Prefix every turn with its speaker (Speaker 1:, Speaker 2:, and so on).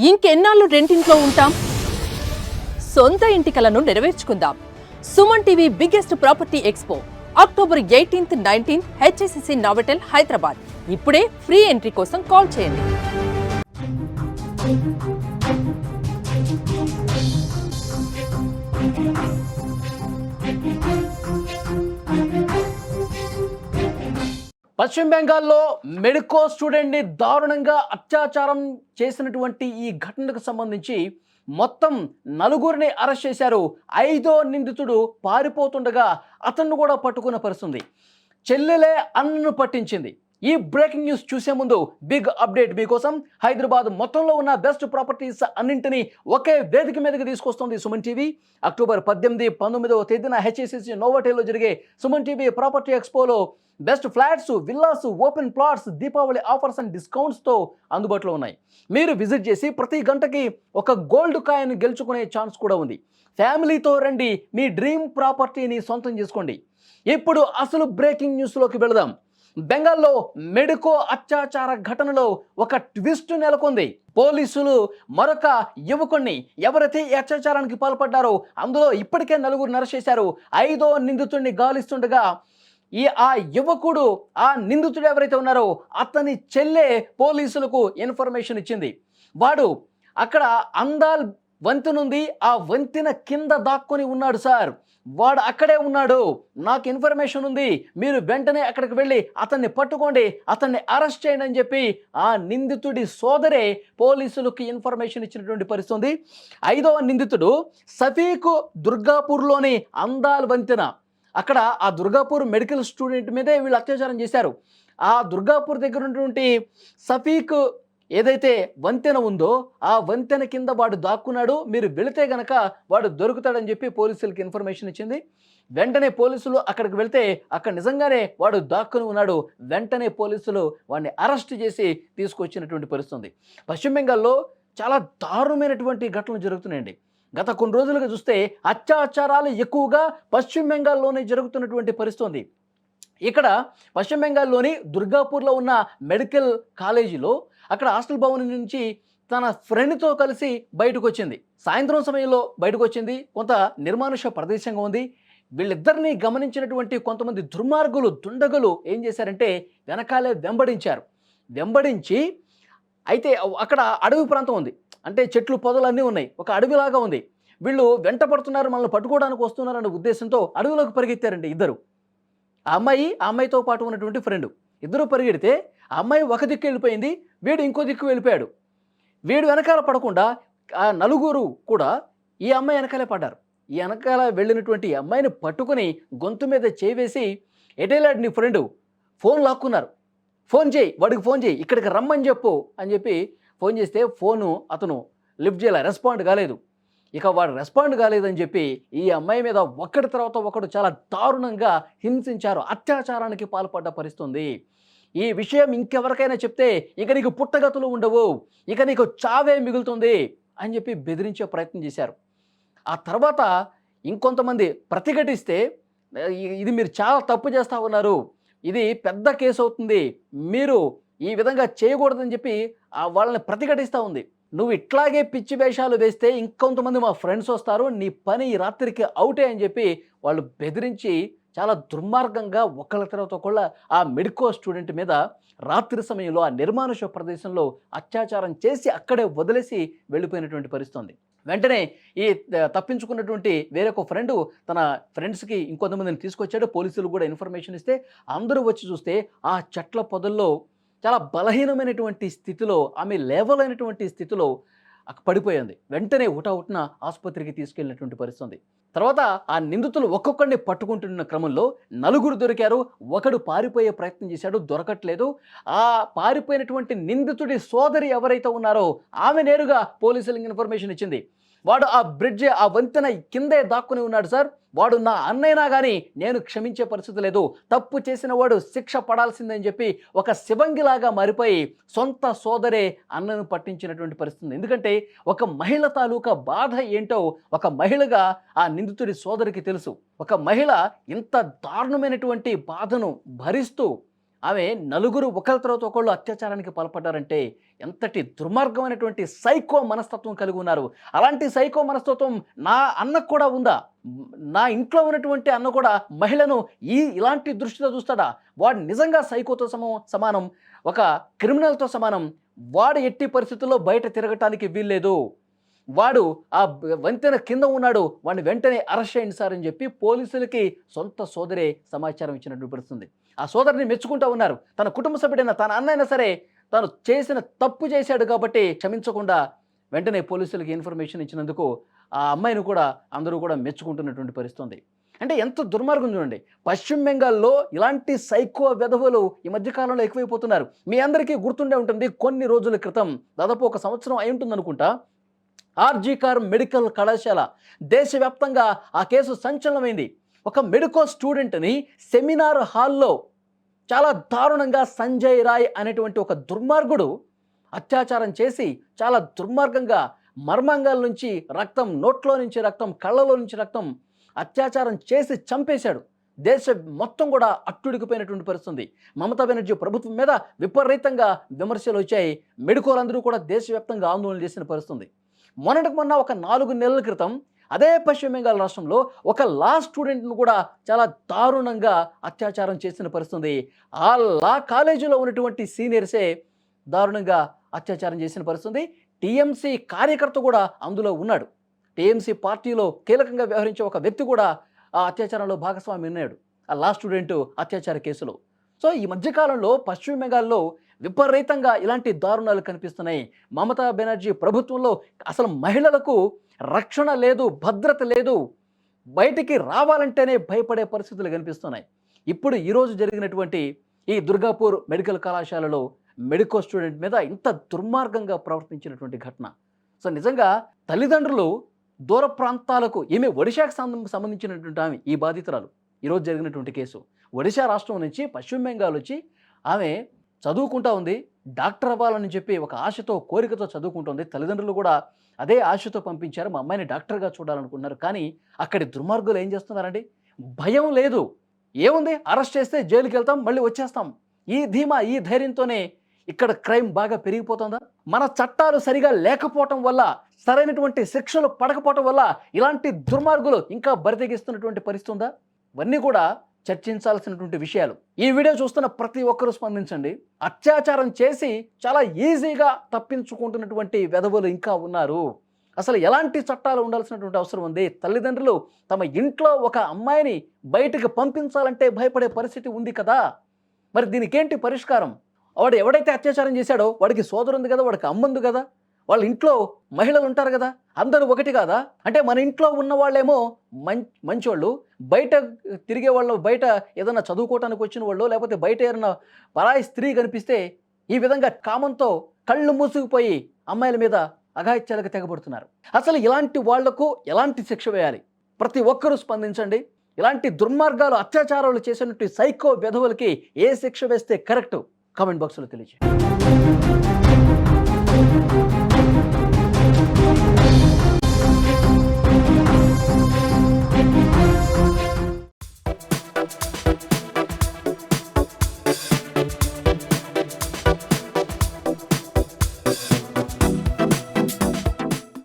Speaker 1: ఇంకెన్నాళ్ళు రెంటింట్లో ఉంటాం? సొంత ఇంటి కలను నెరవేర్చుకుందాం. Suman TV biggest property expo October 18th, 19th HSCC Novotel Hyderabad. ఇప్పుడే ఫ్రీ ఎంట్రీ కోసం కాల్ చేయండి.
Speaker 2: పశ్చిమ బెంగాల్లో మెడికో స్టూడెంట్ని దారుణంగా అత్యాచారం చేసినటువంటి ఈ ఘటనకు సంబంధించి మొత్తం 4గురిని అరెస్ట్ చేశారు. 5వ నిందితుడు పారిపోతుండగా అతన్ని కూడా పట్టుకున్న పరిస్థితి. చెల్లెలే అన్నను పట్టించింది. ఈ బ్రేకింగ్ న్యూస్ చూసే ముందు బిగ్ అప్డేట్ మీకోసం. హైదరాబాద్ మొత్తంలో ఉన్న బెస్ట్ ప్రాపర్టీస్ అన్నింటినీ ఒకే వేదిక మీదకి తీసుకొస్తుంది సుమన్ టీవీ. అక్టోబర్ 18, 19వ తేదీన హెచ్ఎస్సిసి నోవోటెల్లో జరిగే సుమన్ టీవీ ప్రాపర్టీ ఎక్స్పోలో best flats, villas, open plots Deepavali offers and డిస్కౌంట్స్తో అందుబాటులో ఉన్నాయి. మీరు విజిట్ చేసి ప్రతి గంటకి ఒక గోల్డ్ కాయిన్ గెలుచుకునే ఛాన్స్ కూడా ఉంది. ఫ్యామిలీతో రండి, మీ డ్రీమ్ ప్రాపర్టీని సొంతం చేసుకోండి. ఇప్పుడు అసలు బ్రేకింగ్ న్యూస్లోకి వెళదాం. బెంగాల్లో మెడికో అత్యాచార ఘటనలో ఒక ట్విస్ట్ నెలకొంది. పోలీసులు మరొక యువకుడిని, ఎవరైతే ఈ అత్యాచారానికి పాల్పడ్డారో అందులో ఇప్పటికే 4గురిని అరెస్ట్ చేశారు. 5వ నిందితుడిని గాలిస్తుండగా ఆ యువకుడు, ఆ నిందితుడు ఎవరైతే ఉన్నారో అతని చెల్లె పోలీసులకు ఇన్ఫర్మేషన్ ఇచ్చింది. వాడు అక్కడ అందాల్ వంతెన ఉంది, ఆ వంతెన కింద దాక్కొని ఉన్నాడు సార్, వాడు అక్కడే ఉన్నాడు, నాకు ఇన్ఫర్మేషన్ ఉంది, మీరు వెంటనే అక్కడికి వెళ్ళి అతన్ని పట్టుకోండి, అతన్ని అరెస్ట్ చేయండి అని చెప్పి ఆ నిందితుడి సోదరే పోలీసులకు ఇన్ఫర్మేషన్ ఇచ్చినటువంటి పరిస్థితి. 5వ నిందితుడు సఫీక్ దుర్గాపూర్లోని అందాల్ వంతెన, అక్కడ ఆ దుర్గాపూర్ మెడికల్ స్టూడెంట్ మీదే వీళ్ళు అత్యాచారం చేశారు. ఆ దుర్గాపూర్ దగ్గర ఉన్నటువంటి సఫీక్ ఏదైతే వంతెన ఉందో ఆ వంతెన కింద వాడు దాక్కున్నాడు, మీరు వెళితే గనక వాడు దొరుకుతాడని చెప్పి పోలీసులకి ఇన్ఫర్మేషన్ ఇచ్చింది. వెంటనే పోలీసులు అక్కడికి వెళ్తే అక్కడ నిజంగానే వాడు దాక్కుని ఉన్నాడు. వెంటనే పోలీసులు వాడిని అరెస్ట్ చేసి తీసుకొచ్చినటువంటి పరిస్థితి. పశ్చిమ బెంగాల్లో చాలా దారుణమైనటువంటి ఘటనలు జరుగుతున్నాయండి. గత కొన్ని రోజులుగా చూస్తే అత్యాచారాలు ఎక్కువగా పశ్చిమ బెంగాల్లోనే జరుగుతున్నటువంటి పరిస్థితి. ఇక్కడ పశ్చిమ బెంగాల్లోని దుర్గాపూర్లో ఉన్న మెడికల్ కాలేజీలో అక్కడ హాస్టల్ భవనం నుంచి తన ఫ్రెండ్తో కలిసి బయటకు వచ్చింది. సాయంత్రం సమయంలో బయటకు వచ్చింది. కొంత నిర్మానుష ప్రదేశంగా ఉంది. వీళ్ళిద్దరినీ గమనించినటువంటి కొంతమంది దుర్మార్గులు, దుండగులు ఏం చేశారంటే వెనకాలే వెంబడించి అయితే అక్కడ అడవి ప్రాంతం ఉంది, అంటే చెట్లు పొదలు అన్నీ ఉన్నాయి, ఒక అడవిలాగా ఉంది. వీళ్ళు వెంట పడుతున్నారు, మనల్ని పట్టుకోవడానికి వస్తున్నారు అనే ఉద్దేశంతో అడవిలోకి పరిగెత్తారండి ఇద్దరు. ఆ అమ్మాయితో పాటు ఉన్నటువంటి ఫ్రెండ్ ఇద్దరు పరిగెడితే ఆ అమ్మాయి ఒక దిక్కు వెళ్ళిపోయింది, వీడు ఇంకో దిక్కు వెళ్ళిపోయాడు. వీడు వెనకాల పడకుండా ఆ 4గురు కూడా ఈ అమ్మాయి వెనకాలే పడ్డారు. ఈ వెనకాల వెళ్ళినటువంటి అమ్మాయిని పట్టుకుని గొంతు మీద చేవేసి, ఎటేలాడు నీ ఫ్రెండు, ఫోన్ లాక్కున్నారు, ఫోన్ చేయి, వాడికి ఫోన్ చేయి, ఇక్కడికి రమ్మని చెప్పు అని చెప్పి ఫోన్ చేస్తే ఫోను అతను లిఫ్ట్ చేయాలి, రెస్పాండ్ కాలేదు. ఇక వాడు రెస్పాండ్ కాలేదని చెప్పి ఈ అమ్మాయి మీద ఒకటి తర్వాత ఒకడు చాలా దారుణంగా హింసించారు, అత్యాచారానికి పాల్పడ్డ పరిస్థితి. ఈ విషయం ఇంకెవరికైనా చెప్తే ఇక నీకు పుట్టగతులు ఉండవు, ఇక నీకు చావే మిగులుతుంది అని చెప్పి బెదిరించే ప్రయత్నం చేశారు. ఆ తర్వాత ఇంకొంతమంది ప్రతిఘటిస్తే, ఇది మీరు చాలా తప్పు చేస్తూ ఉన్నారు, ఇది పెద్ద కేసు అవుతుంది, మీరు ఈ విధంగా చేయకూడదని చెప్పి వాళ్ళని ప్రతిఘటిస్తూ ఉంది. నువ్వు ఇట్లాగే పిచ్చి వేషాలు వేస్తే ఇంకొంతమంది మా ఫ్రెండ్స్ వస్తారు, నీ పని ఈ రాత్రికి అవుటే అని చెప్పి వాళ్ళు బెదిరించి చాలా దుర్మార్గంగా ఒకళ్ళ తర్వాత ఒకళ్ళ ఆ మెడికో స్టూడెంట్ మీద రాత్రి సమయంలో ఆ నిర్మానుష ప్రదేశంలో అత్యాచారం చేసి అక్కడే వదిలేసి వెళ్ళిపోయినటువంటి పరిస్థితి. వెంటనే ఈ తప్పించుకున్నటువంటి వేరొక ఫ్రెండు తన ఫ్రెండ్స్కి ఇంకొంతమందిని తీసుకొచ్చాడు. పోలీసులు కూడా ఇన్ఫర్మేషన్ ఇస్తే అందరూ వచ్చి చూస్తే ఆ చెట్ల పొదల్లో చాలా బలహీనమైనటువంటి స్థితిలో, ఆమె లేవలైనటువంటి స్థితిలో పడిపోయింది. వెంటనే హుటాహుటిన ఆసుపత్రికి తీసుకెళ్ళినటువంటి పరిస్థితి. తర్వాత ఆ నిందితులు ఒక్కొక్కడిని పట్టుకుంటున్న క్రమంలో 4గురు దొరికారు. ఒకడు పారిపోయే ప్రయత్నం చేశాడు, దొరకట్లేదు. ఆ పారిపోయినటువంటి నిందితుడి సోదరి ఎవరైతే ఉన్నారో ఆమె నేరుగా పోలీసులకు ఇన్ఫర్మేషన్ ఇచ్చింది. వాడు ఆ బ్రిడ్జ్, ఆ వంతెన కిందే దాక్కుని ఉన్నాడు సార్, వాడు నా అన్నైనా కానీ నేను క్షమించే పరిస్థితి లేదు, తప్పు చేసిన వాడు శిక్ష పడాల్సిందని చెప్పి ఒక శివంగిలాగా మారిపోయి సొంత సోదరే అన్నను పట్టించినటువంటి పరిస్థితి. ఎందుకంటే ఒక మహిళ తాలూకా బాధ ఏంటో ఒక మహిళగా ఆ నిందితుడి సోదరికి తెలుసు. ఒక మహిళ ఇంత దారుణమైనటువంటి బాధను భరిస్తూ ఆమె నలుగురు ఒకరి తర్వాత ఒకళ్ళు అత్యాచారానికి పాల్పడ్డారంటే ఎంతటి దుర్మార్గమైనటువంటి సైకో మనస్తత్వం కలిగి ఉన్నారు. అలాంటి సైకో మనస్తత్వం నా అన్నకు కూడా ఉందా? నా ఇంట్లో ఉన్నటువంటి అన్న కూడా మహిళను ఇలాంటి దృష్టితో చూస్తాడా? వాడు నిజంగా సైకోతో సమానం, ఒక క్రిమినల్తో సమానం. వాడు ఎట్టి పరిస్థితుల్లో బయట తిరగటానికి వీల్లేదు. వాడు ఆ వంతెన కింద ఉన్నాడు, వాడిని వెంటనే అరెస్ట్ చేయండి సార్ అని చెప్పి పోలీసులకి సొంత సోదరే సమాచారం ఇచ్చినట్టు పరిస్థితుంది. ఆ సోదరిని మెచ్చుకుంటూ ఉన్నారు. తన కుటుంబ సభ్యుడైనా తన అన్న అయినా సరే తాను చేసిన తప్పు చేశాడు కాబట్టి క్షమించకుండా వెంటనే పోలీసులకి ఇన్ఫర్మేషన్ ఇచ్చినందుకు ఆ అమ్మాయిని కూడా అందరూ కూడా మెచ్చుకుంటున్నటువంటి పరిస్థితుంది. అంటే ఎంత దుర్మార్గం చూడండి. పశ్చిమ బెంగాల్లో ఇలాంటి సైకో వెధవలు ఈ మధ్యకాలంలో ఎక్కువైపోతున్నారు. మీ అందరికీ గుర్తుండే ఉంటుంది, కొన్ని రోజుల క్రితం దాదాపు 1 సంవత్సరం అయి ఉంటుంది అనుకుంటా, ఆర్జీ కర్ మెడికల్ కళాశాల దేశవ్యాప్తంగా ఆ కేసు సంచలనమైంది. ఒక మెడికల్ స్టూడెంట్ని సెమినార్ హాల్లో చాలా దారుణంగా సంజయ్ రాయ్ అనేటువంటి ఒక దుర్మార్గుడు అత్యాచారం చేసి చాలా దుర్మార్గంగా మర్మాంగాల నుంచి రక్తం, నోట్లో నుంచి రక్తం, కళ్ళలో నుంచి రక్తం అత్యాచారం చేసి చంపేశాడు. దేశం మొత్తం కూడా అట్టుడికిపోయినటువంటి పరిస్థితుంది. మమతా బెనర్జీ ప్రభుత్వం మీద విపరీతంగా విమర్శలు వచ్చాయి. మెడికల్ అందరూ కూడా దేశవ్యాప్తంగా ఆందోళన చేసిన పరిస్థితుంది. మొన్నటికి మొన్న ఒక 4 నెలల క్రితం అదే పశ్చిమ బెంగాల్ రాష్ట్రంలో ఒక లా స్టూడెంట్ను కూడా చాలా దారుణంగా అత్యాచారం చేసిన పరిస్థితుంది. ఆ లా కాలేజీలో ఉన్నటువంటి సీనియర్సే దారుణంగా అత్యాచారం చేసిన పరిస్థితుంది. టీఎంసీ కార్యకర్త కూడా అందులో ఉన్నాడు. టీఎంసీ పార్టీలో కీలకంగా వ్యవహరించే ఒక వ్యక్తి కూడా ఆ అత్యాచారంలో భాగస్వామి ఉన్నాడు, ఆ లా స్టూడెంట్ అత్యాచార కేసులో. సో ఈ మధ్యకాలంలో పశ్చిమ బెంగాల్లో విపరీతంగా ఇలాంటి దారుణాలు కనిపిస్తున్నాయి. మమతా బెనర్జీ ప్రభుత్వంలో అసలు మహిళలకు రక్షణ లేదు, భద్రత లేదు. బయటికి రావాలంటేనే భయపడే పరిస్థితులు కనిపిస్తున్నాయి. ఇప్పుడు ఈరోజు జరిగినటువంటి ఈ దుర్గాపూర్ మెడికల్ కళాశాలలో మెడికల్ స్టూడెంట్ మీద ఇంత దుర్మార్గంగా ప్రవర్తించినటువంటి ఘటన. సో నిజంగా తల్లిదండ్రులు దూర ప్రాంతాలకు, ఈమె ఒడిశాకు సంబంధించినటువంటి ఆమె ఈ బాధితురాలు. ఈరోజు జరిగినటువంటి కేసు ఒడిశా రాష్ట్రం నుంచి పశ్చిమ బెంగాల్ వచ్చి ఆమె చదువుకుంటా ఉంది. డాక్టర్ అవ్వాలని చెప్పి ఒక ఆశతో, కోరికతో చదువుకుంటుంది. తల్లిదండ్రులు కూడా అదే ఆశతో పంపించారు, మా అమ్మాయిని డాక్టర్గా చూడాలనుకున్నారు. కానీ అక్కడి దుర్మార్గులు ఏం చేస్తున్నారండి? భయం లేదు, ఏముంది, అరెస్ట్ చేస్తే జైలుకి వెళ్తాం, మళ్ళీ వచ్చేస్తాం, ఈ ధీమా, ఈ ధైర్యంతోనే ఇక్కడ క్రైమ్ బాగా పెరిగిపోతుందా? మన చట్టాలు సరిగా లేకపోవటం వల్ల, సరైనటువంటి శిక్షలు పడకపోవటం వల్ల ఇలాంటి దుర్మార్గులు ఇంకా బరితెగిస్తున్నటువంటి పరిస్థితి ఉందా? ఇవన్నీ కూడా చర్చించాల్సినటువంటి విషయాలు. ఈ వీడియో చూస్తున్న ప్రతి ఒక్కరూ స్పందించండి. అత్యాచారం చేసి చాలా ఈజీగా తప్పించుకుంటున్నటువంటి వెధవులు ఇంకా ఉన్నారు. అసలు ఎలాంటి చట్టాలు ఉండాల్సినటువంటి అవసరం ఉంది? తల్లిదండ్రులు తమ ఇంట్లో ఒక అమ్మాయిని బయటకు పంపించాలంటే భయపడే పరిస్థితి ఉంది కదా. మరి దీనికేంటి పరిష్కారం? వాడు ఎవడైతే అత్యాచారం చేశాడో వాడికి సోదరు ఉంది కదా, వాడికి అమ్మ ఉంది కదా, వాళ్ళ ఇంట్లో మహిళలు ఉంటారు కదా, అందరూ ఒకటి కాదా? అంటే మన ఇంట్లో ఉన్న వాళ్ళేమో మంచోళ్ళు, బయట తిరిగే వాళ్ళు, బయట ఏదైనా చదువుకోవటానికి వచ్చిన వాళ్ళు, లేకపోతే బయట ఏదైనా పరాయి స్త్రీ కనిపిస్తే ఈ విధంగా కామంతో కళ్ళు మూసుకుపోయి అమ్మాయిల మీద అఘాయిత్యాలకు తెగబడుతున్నారు. అసలు ఇలాంటి వాళ్లకు ఎలాంటి శిక్ష వేయాలి? ప్రతి ఒక్కరూ స్పందించండి. ఇలాంటి దుర్మార్గాలు, అత్యాచారాలు చేసినట్టు సైకో వెధవులకి ఏ శిక్ష వేస్తే కరెక్ట్? కామెంట్ బాక్స్లో తెలియజేయండి.